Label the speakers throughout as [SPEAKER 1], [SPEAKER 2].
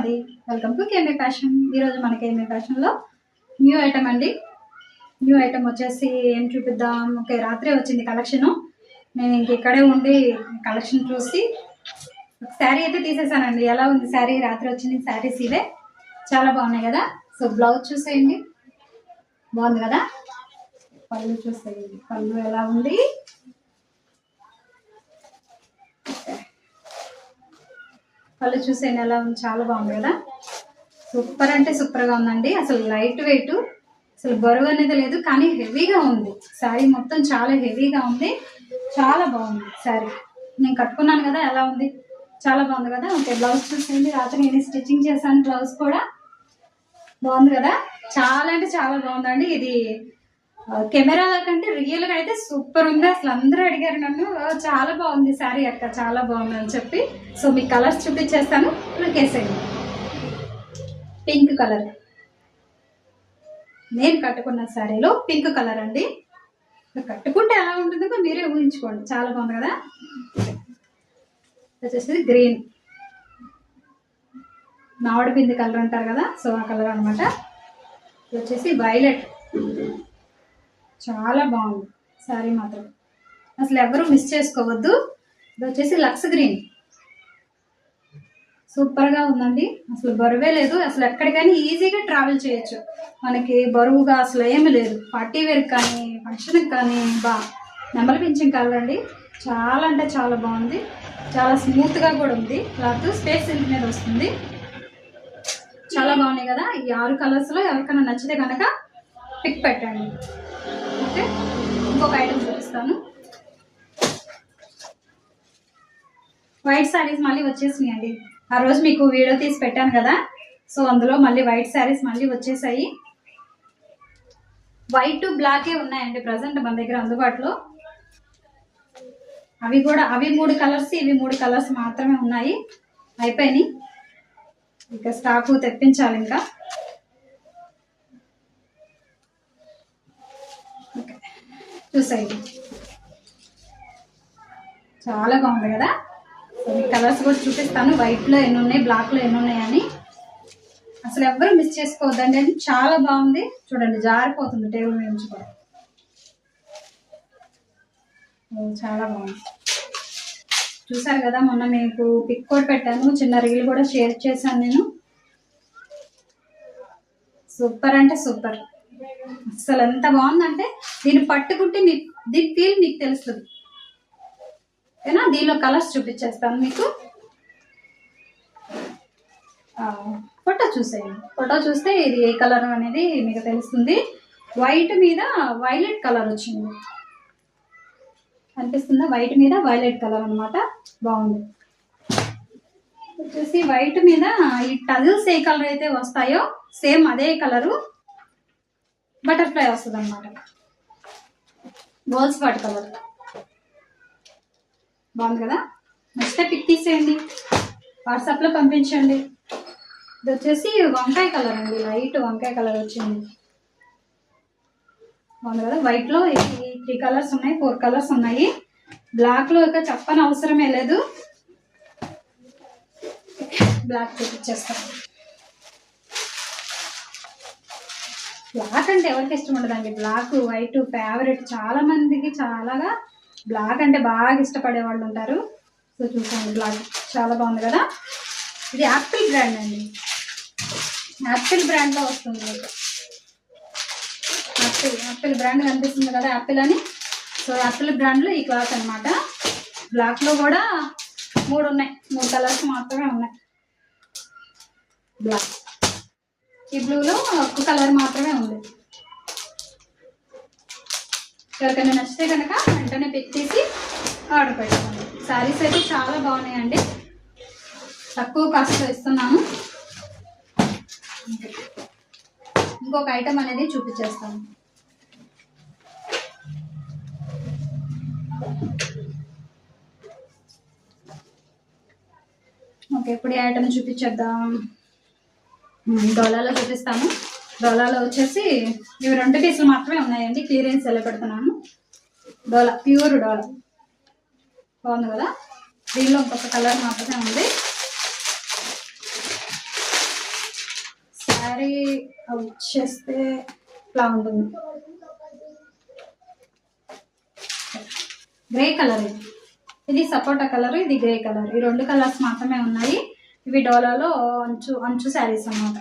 [SPEAKER 1] మాది. Welcome to KMA fashion. ఈరోజు మన కేఎంఏ ఫ్యాషన్లో న్యూ ఐటమ్ అండి. న్యూ ఐటమ్ వచ్చేసి ఏం చూపిద్దాం. ఓకే, రాత్రే వచ్చింది కలెక్షను. నేను ఇంక ఇక్కడే ఉండి కలెక్షన్ చూసి శారీ అయితే తీసేసానండి. ఎలా ఉంది శారీ? రాత్రి వచ్చింది శారీస్ ఇవే, చాలా బాగున్నాయి కదా. సో బ్లౌజ్ చూసేయండి, బాగుంది కదా. పళ్ళు చూసేయండి, పళ్ళు ఎలా ఉంది. పళ్ళు చూసేయండి ఎలా ఉంది, చాలా బాగుంది కదా. సూపర్ అంటే సూపర్గా ఉందండి. అసలు లైట్ వెయిట్, అసలు బరువు అనేది లేదు, కానీ హెవీగా ఉంది శారీ. మొత్తం చాలా హెవీగా ఉంది, చాలా బాగుంది శారీ. నేను కట్టుకున్నాను కదా, ఎలా ఉంది, చాలా బాగుంది కదా. ఓకే, బ్లౌజ్ చూసేయండి. రాత్రి నేను స్టిచ్చింగ్ చేశాను, బ్లౌజ్ కూడా బాగుంది కదా. చాలా అంటే చాలా బాగుందండి. ఇది కెమెరాల కంటే రియల్గా అయితే సూపర్ ఉంది. అసలు అందరూ అడిగారు నన్ను, చాలా బాగుంది శారీ అక్క, చాలా బాగుంది అని చెప్పి. సో మీకు కలర్స్ చూపించేస్తాను, కేసేయండి. పింక్ కలర్, నేను కట్టుకున్న శారీలో పింక్ కలర్ అండి. కట్టుకుంటే ఎలా ఉంటుందో మీరే ఊహించుకోండి, చాలా బాగుంది కదా. వచ్చేసి గ్రీన్, మామిడి పిండి కలర్ అంటారు కదా, సో ఆ కలర్ అనమాట. వచ్చేసి వైలెట్, చాలా బాగుంది శారీ మాత్రం, అసలు ఎవరు మిస్ చేసుకోవద్దు. ఇది వచ్చేసి లక్స్ గ్రీన్, సూపర్గా ఉందండి. అసలు బరువే లేదు, అసలు ఎక్కడికైనా ఈజీగా ట్రావెల్ చేయొచ్చు. మనకి బరువుగా అసలు ఏమి లేదు. పార్టీ వేర్కి కానీ ఫంక్షన్కి కానీ నెమలి పింఛన్ కలర్ అండి. చాలా అంటే చాలా బాగుంది, చాలా స్మూత్గా కూడా ఉంది. క్లాత్ స్పేస్ సిల్క్ మీద వస్తుంది, చాలా బాగున్నాయి కదా. ఈ 6 కలర్స్లో ఎవరికైనా నచ్చితే కనుక పిక్ పెట్టండి. ఓకే, ఇంకొక ఐటమ్ చూపిస్తాను. వైట్ శారీస్ మళ్ళీ వచ్చేసినాయి అండి. ఆ రోజు మీకు వీడియో తీసి పెట్టాను కదా, సో అందులో మళ్ళీ వైట్ శారీస్ మళ్ళీ వచ్చేసాయి. వైట్ బ్లాకే ఉన్నాయండి ప్రజెంట్ మన దగ్గర అందుబాటులో. అవి 3 కలర్స్, ఇవి 3 కలర్స్ మాత్రమే ఉన్నాయి, అయిపోయినాయి. ఇక స్టాకు తెప్పించాలి ఇంకా. చూసేయండి, చాలా బాగుంది కదా. ఈ కలర్స్ కూడా చూపిస్తాను, వైట్లో ఎన్ని ఉన్నాయి, బ్లాక్లో ఎన్ని ఉన్నాయని. అసలు ఎవ్వరు మిస్ చేసుకోవద్దండి, అని చాలా బాగుంది. చూడండి, జారిపోతుంది టేబుల్ మీద నుంచి కూడా, చాలా బాగుంది. చూసారు కదా, మొన్న మీకు పిక్ కూడా పెట్టాను, చిన్న రీల్ కూడా షేర్ చేశాను నేను. సూపర్ అంటే సూపర్, అసలు ఎంత బాగుందంటే దీన్ని పట్టుకుంటే దీని ఫీల్ మీకు తెలుస్తుంది. ఓకేనా, దీనిలో కలర్స్ చూపించేస్తాను మీకు. ఫోటో చూసేయండి, ఫోటో చూస్తే ఇది ఏ కలర్ అనేది మీకు తెలుస్తుంది. వైట్ మీద వైలెట్ కలర్ వచ్చింది, అనిపిస్తుందా? వైట్ మీద వైలెట్ కలర్ అనమాట, బాగుంది. వచ్చేసి వైట్ మీద ఈ టజిల్స్ ఏ కలర్ అయితే వస్తాయో సేమ్ అదే కలరు బటర్ఫ్లై వస్తుంది అనమాట, గోల్డ్ స్పాట్ కలర్. బాగుంది కదా. నచ్చితే పిక్ తీసేయండి, వాట్సాప్లో పంపించండి. ఇది వచ్చేసి వంకాయ కలర్ అండి, లైట్ వంకాయ కలర్ వచ్చింది, బాగుంది కదా. వైట్లో 3 కలర్స్ ఉన్నాయి, 4 కలర్స్ ఉన్నాయి. బ్లాక్లో ఇక చెప్పని అవసరమే లేదు, బ్లాక్ చూపించేస్తాను. బ్లాక్ అంటే ఎవరికి ఇష్టం ఉండదండి, బ్లాక్ వైట్ ఫేవరెట్ చాలా మందికి. చాలాగా బ్లాక్ అంటే బాగా ఇష్టపడే వాళ్ళు ఉంటారు. సో చూసాను, బ్లాక్ చాలా బాగుంది కదా. ఇది యాపిల్ బ్రాండ్ అండి, యాపిల్ బ్రాండ్లో వస్తుంది. యాపిల్ బ్రాండ్ కనిపిస్తుంది కదా, యాపిల్ అని. సో యాపిల్ బ్రాండ్లో ఈ క్లాత్ అనమాట. బ్లాక్లో కూడా 3 ఉన్నాయి, 3 కలర్స్ మాత్రమే ఉన్నాయి బ్లాక్. ఈ బ్లూలో 1 కలర్ మాత్రమే ఉంది. ఎవరికైనా నచ్చితే కనుక వెంటనే పిక్ తీసి ఆర్డర్ పెట్టుకోండి. శారీస్ అయితే చాలా బాగున్నాయండి, తక్కువ కాస్ట్లో ఇస్తున్నాను. ఇంకొక ఐటమ్ అనేది చూపించేస్తాను. ఓకే, ఇప్పుడు ఈ ఐటమ్ చూపించేద్దాం. డోలాలో చూపిస్తాను. డోలాలో వచ్చేసి ఇవి 2 పీసులు మాత్రమే ఉన్నాయండి, క్లియరెన్స్ ఎలా పెడుతున్నాను. డోలా, ప్యూర్ డోలా, బాగుంది కదా. దీనిలో ఇంకొక కలర్ మాత్రమే ఉంది. శారీ వచ్చేస్తే ఇట్లా ఉంటుంది. గ్రే కలర్, ఇది సపోటా కలర్, ఇది గ్రే కలర్. ఈ 2 కలర్స్ మాత్రమే ఉన్నాయి. ఇవి డోలాలో అంచు శారీస్ అన్నమాట.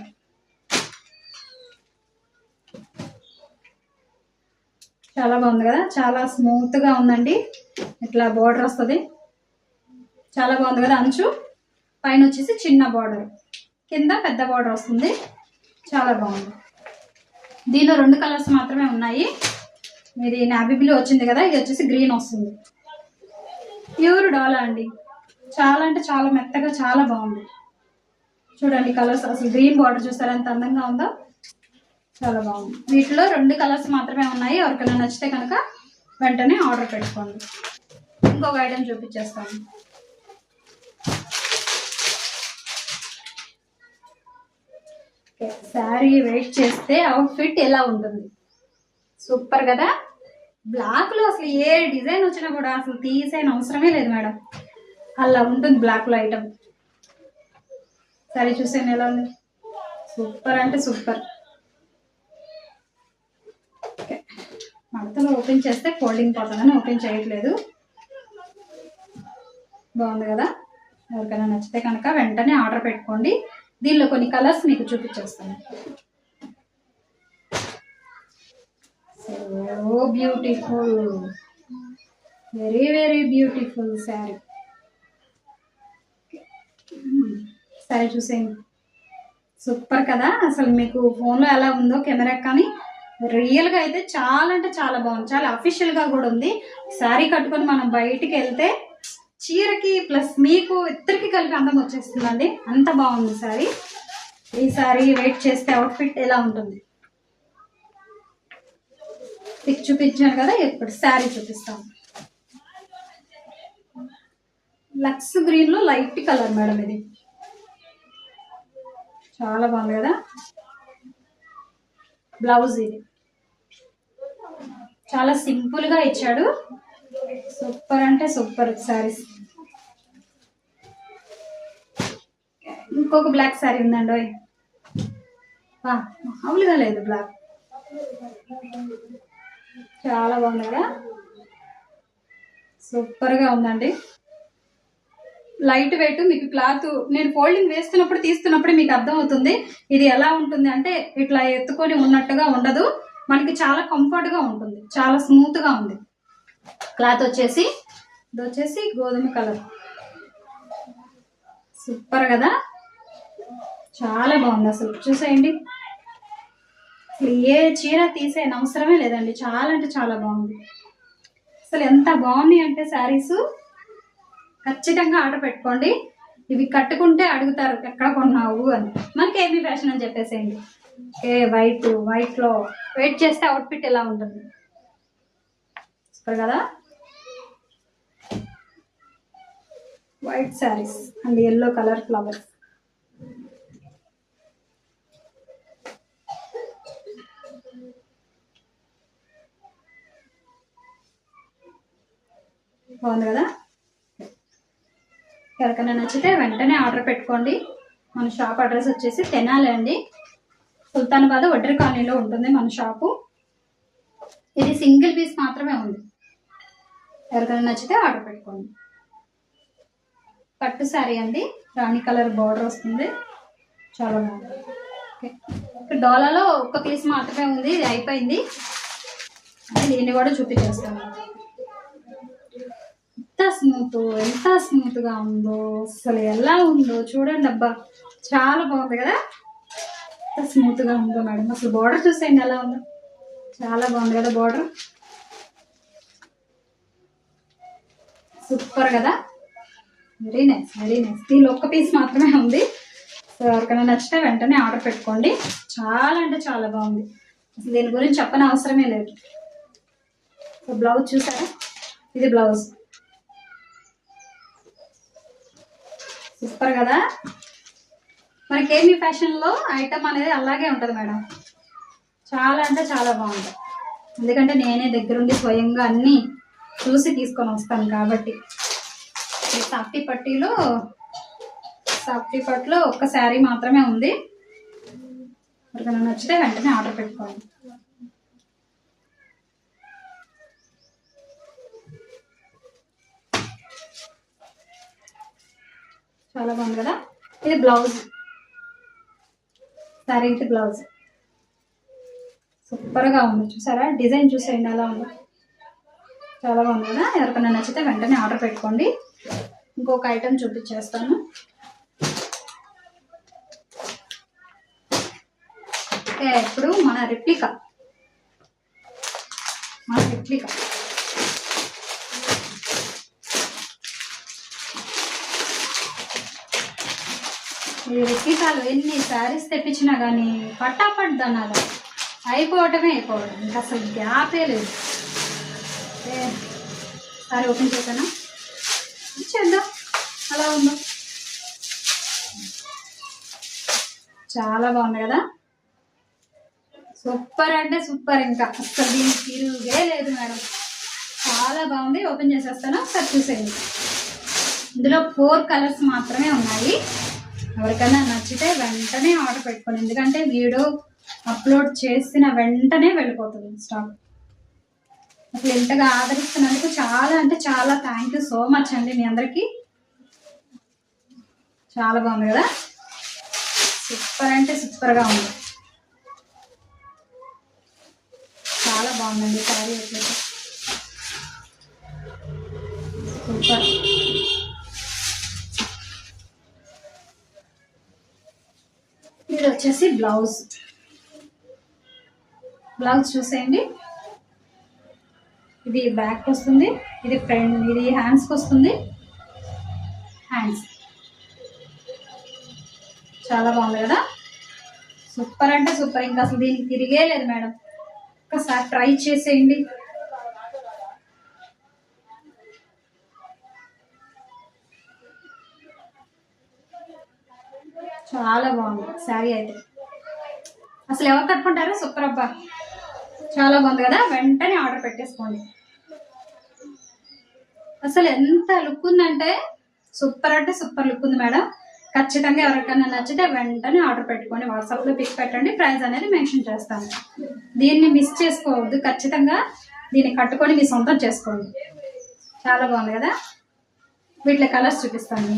[SPEAKER 1] చాలా బాగుంది కదా, చాలా స్మూత్ గా ఉందండి. ఇట్లా బోర్డర్ వస్తుంది, చాలా బాగుంది కదా. అంచు పైన వచ్చేసి చిన్న బార్డర్, కింద పెద్ద బార్డర్ వస్తుంది. చాలా బాగుంది. దీనిలో 2 కలర్స్ మాత్రమే ఉన్నాయి. ఇది నావీ బ్లూ వచ్చింది కదా, ఇది వచ్చేసి గ్రీన్ వస్తుంది. ప్యూర్ డోలా అండి. చాలా అంటే చాలా మెత్తగా, చాలా బాగుంది. చూడండి కలర్స్, అసలు గ్రీన్ బార్డర్ చూస్తారా ఎంత అందంగా ఉందో, చాలా బాగుంది. వీటిలో 2 కలర్స్ మాత్రమే ఉన్నాయి. ఎవరికైనా నచ్చితే కనుక వెంటనే ఆర్డర్ పెట్టుకోండి. ఇంకొక ఐటమ్ చూపించేస్తాను. శారీ వెయిట్ చేస్తే అవుట్ఫిట్ ఎలా ఉంటుంది, సూపర్ కదా. బ్లాక్ లో అసలు ఏ డిజైన్ వచ్చినా కూడా అసలు తీసేయని అవసరమే లేదు మేడం, అలా ఉంటుంది బ్లాక్ లో ఐటమ్. శారీ చూసాను ఎలా ఉంది, సూపర్ అంటే సూపర్. మడతలో ఓపెన్ చేస్తే ఫోల్డింగ్ పోతుందని ఓపెన్ చేయట్లేదు. బాగుంది కదా. ఎవరికైనా నచ్చితే కనుక వెంటనే ఆర్డర్ పెట్టుకోండి. దీనిలో కొన్ని కలర్స్ మీకు చూపించేస్తాను. So beautiful, very very beautiful sari. Sari చూసేయండి, సూపర్ కదా. అసలు మీకు ఫోన్లో ఎలా ఉందో కెమెరా, కానీ రియల్గా అయితే చాలా అంటే చాలా బాగుంది. చాలా అఫీషియల్గా కూడా ఉంది. శారీ కట్టుకొని మనం బయటికి వెళ్తే చీరకి ప్లస్ మీకు ఇద్దరికి కలిపి అందం వచ్చేస్తుందండి, అంత బాగుంది శారీ. ఈ శారీ వెయిట్ చేస్తే అవుట్ఫిట్ ఎలా ఉంటుంది పిక్ చూపించాను కదా, ఇప్పుడు శారీ చూపిస్తాను. లక్స్ గ్రీన్ లో లైట్ కలర్ మేడం, ఇది చాలా బాగుంది కదా. బ్లౌజ్ ఇది చాలా సింపుల్ గా ఇచ్చాడు, సూపర్ అంటే సూపర్ శారీస్. ఇంకొక బ్లాక్ శారీ ఉందండి, మామూలుగా లేదు బ్లాక్, చాలా బాగుంది కదా, సూపర్ గా ఉందండి. లైట్ వెయిట్, మీకు క్లాత్ నేను ఫోల్డింగ్ వేస్తున్నప్పుడు తీస్తున్నప్పుడు మీకు అర్థం అవుతుంది ఇది ఎలా ఉంటుంది అంటే, ఇట్లా ఎత్తుకొని ఉన్నట్టుగా ఉండదు, మనకి చాలా కంఫర్ట్ గా ఉంటుంది, చాలా స్మూత్ గా ఉంది. క్లాత్ వచ్చేసి ఇది వచ్చేసి గోధుమ కలర్, సూపర్ కదా, చాలా బాగుంది. అసలు చూసేయండి, ఏ చీర తీసేయని అవసరమే లేదండి, చాలా అంటే చాలా బాగుంది. అసలు ఎంత బాగున్నాయి అంటే శారీస్, ఖచ్చితంగా ఆర్డర్ పెట్టుకోండి. ఇవి కట్టుకుంటే అడుగుతారు ఎక్కడ కొన్నావు అని, మనకి ఏబీ ఫ్యాషన్ అని చెప్పేసేయండి. వైట్ లో వెయిట్ చేస్తే అవుట్ఫిట్ ఎలా ఉంటుంది, సూపర్ కదా. White saris and yellow colour flowers, బాగుంది కదా. ఎవరికైనా నచ్చితే వెంటనే ఆర్డర్ పెట్టుకోండి. మన షాప్ అడ్రస్ వచ్చేసి తెనాలి అండి, సుల్తానాబాద్ వడ్డరి కాలనీలో ఉంటుంది మన షాపు. ఇది సింగిల్ పీస్ మాత్రమే ఉంది, ఎవరికైనా నచ్చితే ఆర్డర్ పెట్టుకోండి. పట్టు శారీ అండి, రాణి కలర్ బార్డర్ వస్తుంది, చాలా బాగుంది. ఓకే, డోలాలో ఒక్క పీస్ మాత్రమే ఉంది, ఇది అయిపోయింది. దీన్ని కూడా చూపించేస్తాను. ఎంత స్మూత్ గా ఉందో, అసలు ఎలా ఉందో చూడండి. అబ్బా చాలా బాగుంది కదా, ఎంత స్మూత్ గా ఉందో మేడం. అసలు బార్డర్ చూసేయండి ఎలా ఉందో, చాలా బాగుంది కదా బార్డర్, సూపర్ కదా, వెరీ నైస్ వెరీ నైస్. దీనిలో ఒక్క పీస్ మాత్రమే ఉంది, సో ఎవరికైనా నచ్చితే వెంటనే ఆర్డర్ పెట్టుకోండి. చాలా అంటే చాలా బాగుంది, అసలు దీని గురించి చెప్పని అవసరమే లేదు. సో బ్లౌజ్ చూసారా, ఇది బ్లౌజ్, సూపర్ కదా. మనకి ఏమి ఫ్యాషన్ లో ఐటమ్ అనేది అలాగే ఉంటుంది మేడం, చాలా అంటే చాలా బాగుంది. ఎందుకంటే నేనే దగ్గరుండి స్వయంగా అన్ని చూసి తీసుకొని వస్తాను కాబట్టి. ఈ సాఫ్టీ పట్టులో ఒక్క శారీ మాత్రమే ఉంది, ఎవరికైనా నచ్చితే వెంటనే ఆర్డర్ పెట్టుకోండి. చాలా బాగుంది కదా. ఇది బ్లౌజ్, సారీ ఇది బ్లౌజ్. సూపర్గా ఉంది, చూసారా డిజైన్ చూసేయండి ఎలా ఉందో, చాలా బాగుంది కదా. ఎవరికైనా నచ్చితే వెంటనే ఆర్డర్ పెట్టుకోండి. ఇంకొక ఐటెం చూపించేస్తాను. ఇప్పుడు మన రెప్లికా ఈ రెప్లికాలు ఎన్ని శారీస్ తెప్పించినా కానీ పట్టాపట్ దన్నాలు అయిపోవటం. ఇంకా అసలు గ్యాపే లేదు. సారీ ఓపెన్ చేశానా, చేద్దాం అలా ఉందో. చాలా బాగుంది కదా, సూపర్ అంటే సూపర్. ఇంకా అసలు దీనికి తిరుగే లేదు మేడం, చాలా బాగుంది. ఓపెన్ చేసేస్తాను, ఒకసారి చూసేయండి. ఇందులో 4 కలర్స్ మాత్రమే ఉన్నాయి. ఎవరికైనా నచ్చితే వెంటనే ఆర్డర్ పెట్టుకోండి, ఎందుకంటే వీడియో అప్లోడ్ చేసిన వెంటనే వెళ్ళిపోతుంది స్టాక్. అసలు ఇంతగా ఆదరిస్తున్నందుకు చాలా అంటే చాలా థ్యాంక్ యూ సో మచ్ అండి మీ అందరికీ. చాలా బాగుంది కదా, సూపర్ అంటే సూపర్గా ఉంది. చాలా బాగుందండి శారీ అయితే సూపర్. ఇది వచ్చేసి బ్లౌజ్ చూసేయండి. ఇది బ్యాక్ వస్తుంది, ఇది ఫ్రంట్, ఇది హ్యాండ్స్కి వస్తుంది. హ్యాండ్స్ చాలా బాగుంది కదా, సూపర్ అంటే సూపర్. ఇంకా అసలు దీనికి తిరిగే లేదు మేడం, ఒకసారి ట్రై చేసేయండి. చాలా బాగుంది శారీ అయితే, అసలు ఎవరు కట్టుకుంటారో సూపర్ అబ్బా, చాలా బాగుంది కదా. వెంటనే ఆర్డర్ పెట్టేసుకోండి. అసలు ఎంత లుక్ ఉందంటే సూపర్ అంటే సూపర్ లుక్ ఉంది మేడం. ఖచ్చితంగా ఎవరికైనా నచ్చితే వెంటనే ఆర్డర్ పెట్టుకోండి. వాట్సాప్లో పిక్ పెట్టండి, ప్రైస్ అనేది మెన్షన్ చేస్తాను. దీన్ని మిస్ చేసుకోవద్దు, ఖచ్చితంగా దీన్ని కట్టుకొని మీ సొంతం చేసుకోండి. చాలా బాగుంది కదా. వీటిలో కలర్స్ చూపిస్తాను.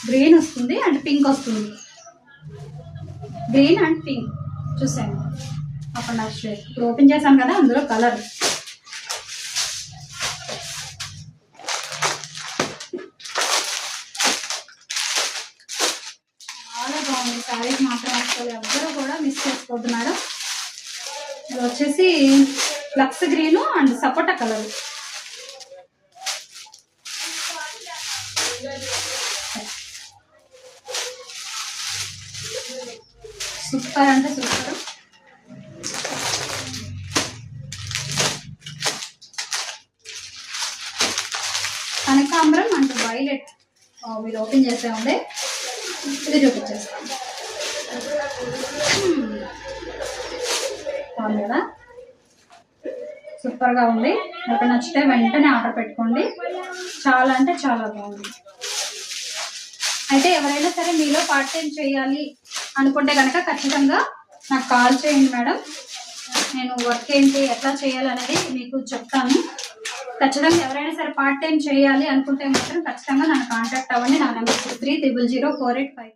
[SPEAKER 1] గ్రీన్ వస్తుంది అండ్ పింక్ వస్తుంది, గ్రీన్ అండ్ పింక్ చూసాను. అప్పుడు నచ్చలేదు, ఇప్పుడు ఓపెన్ చేశాను కదా, అందులో కలర్ చాలా బాగుంది. శారీస్ మాత్రం అసలు ఎవ్వరూ కూడా మిస్ చేసుకోవద్దు మేడం. ఇది వచ్చేసి flux green and sapota colour. Super అంటే సూపర్. కనకాంబరం అండ్ వైలెట్ మీరు ఓపెన్ చేసే ఉండే, ఇది చూపించేస్తాను. బాగుంది కదా, సూపర్గా ఉంది. మీకు నచ్చితే వెంటనే ఆర్డర్ పెట్టుకోండి. చాలా అంటే చాలా బాగుంది. అయితే ఎవరైనా సరే మీలో పార్ట్ టైం చేయాలి అనుకుంటే కనుక ఖచ్చితంగా నాకు కాల్ చేయండి మేడం. నేను వర్క్ ఏంటి ఎట్లా చేయాలనేది మీకు చెప్తాను. ఖచ్చితంగా ఎవరైనా సరే పార్ట్ టైం చేయాలి అనుకుంటే మాత్రం ఖచ్చితంగా నన్ను కాంటాక్ట్ అవ్వండి. నా నెంబర్ 63004853.